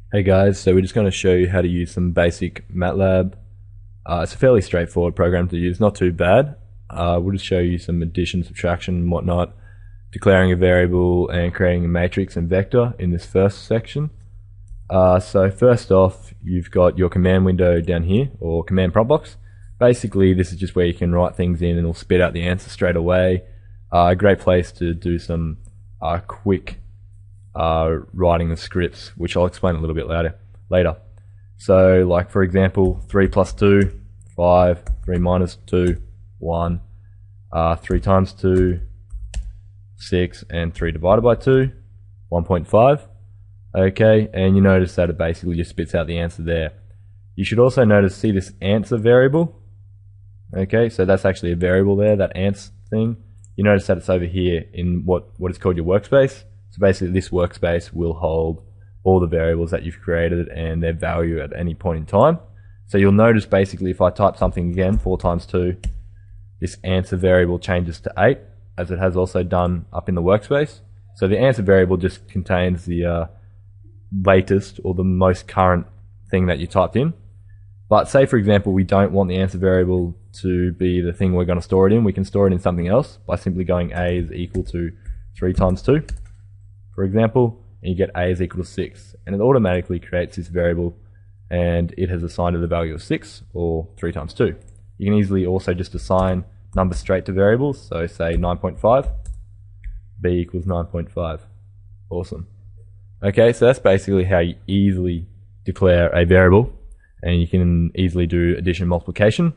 Hey guys, so we're just going to show you how to use some basic Matlab. It's a fairly straightforward program to use, not too bad. We'll just show you some addition, subtraction and whatnot, declaring a variable and creating a matrix and vector in this first section. So first off, you've got your command window down here, or command prompt box. Basically this is just where you can write things in and it'll spit out the answer straight away. A great place to do some quick writing the scripts, which I'll explain a little bit later. So like for example, 3 plus 2, 5, 3 minus 2, 1, 3 times 2, 6, and 3 divided by 2, 1.5. Okay, and you notice that it basically just spits out the answer there. You should also see this answer variable. Okay, so that's actually a variable there, that ans thing. You notice that it's over here in what is called your workspace. So basically this workspace will hold all the variables that you've created and their value at any point in time. So you'll notice basically if I type something again, 4 times 2, this answer variable changes to 8, as it has also done up in the workspace. So the answer variable just contains the latest or the most current thing that you typed in. But say for example we don't want the answer variable to be the thing we're going to store it in, we can store it in something else by simply going a is equal to 3 times 2. For example, and you get a is equal to 6, and it automatically creates this variable and it has assigned it the value of 6 or 3 times 2. You can easily also just assign numbers straight to variables, so say 9.5, b equals 9.5. Awesome. Okay, so that's basically how you easily declare a variable, and you can easily do addition and multiplication.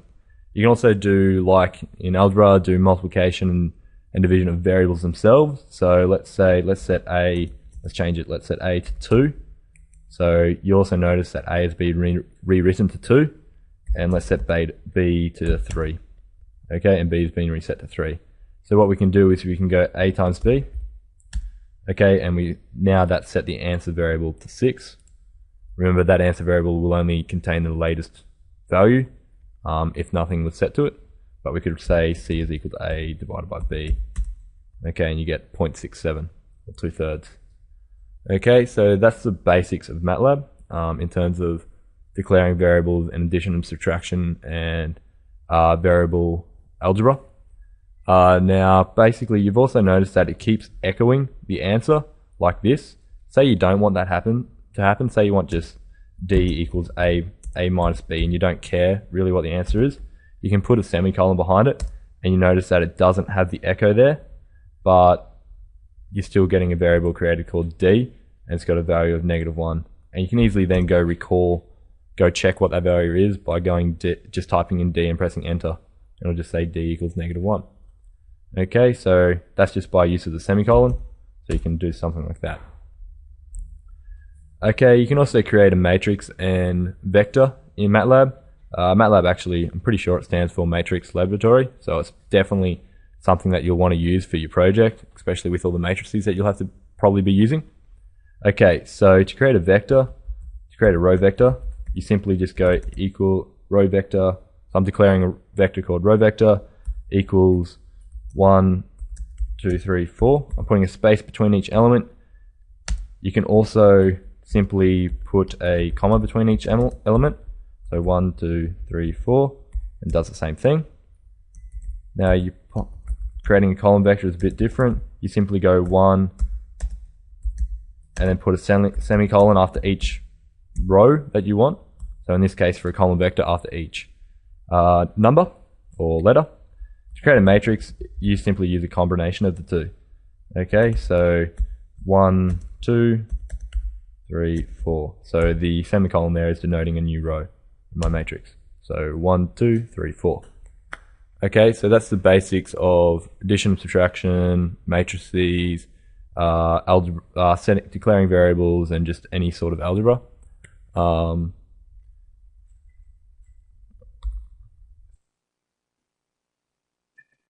You can also do, like in algebra, do multiplication and division of variables themselves. So let's set a to 2. So you also notice that a has been rewritten to 2, and let's set b to 3. Okay, and b has been reset to 3. So what we can do is we can go a times b. Okay, and now that's set the answer variable to 6. Remember that answer variable will only contain the latest value if nothing was set to it. But we could say c is equal to a divided by b. Okay, and you get 0.67, or 2/3. Okay, so that's the basics of Matlab in terms of declaring variables and addition and subtraction and variable algebra. Now, basically, you've also noticed that it keeps echoing the answer like this. Say you don't want that to happen. Say you want just d equals a minus b, and you don't care really what the answer is. You can put a semicolon behind it, and you notice that it doesn't have the echo there, but you're still getting a variable created called d, and it's got a value of -1. And you can easily then go check what that value is by just typing in d and pressing enter, and it'll just say d equals -1. Okay, so that's just by use of the semicolon, so you can do something like that. Okay, you can also create a matrix and vector in Matlab. Matlab actually, I'm pretty sure it stands for Matrix Laboratory, so it's definitely something that you'll want to use for your project, especially with all the matrices that you'll have to probably be using. Okay, so to create a vector, to create a row vector, you simply just go equal row vector. So I'm declaring a vector called row vector equals 1, 2, 3, 4. I'm putting a space between each element. You can also simply put a comma between each element. So 1, 2, 3, 4, and does the same thing. Now creating a column vector is a bit different. You simply go 1 and then put a semicolon after each row that you want. So in this case, for a column vector, after each number or letter. To create a matrix, you simply use a combination of the two. Okay, so 1, 2, 3, 4. So the semicolon there is denoting a new row in my matrix. So 1, 2, 3, 4. Okay, so that's the basics of addition, subtraction, matrices, algebra, declaring variables, and just any sort of algebra.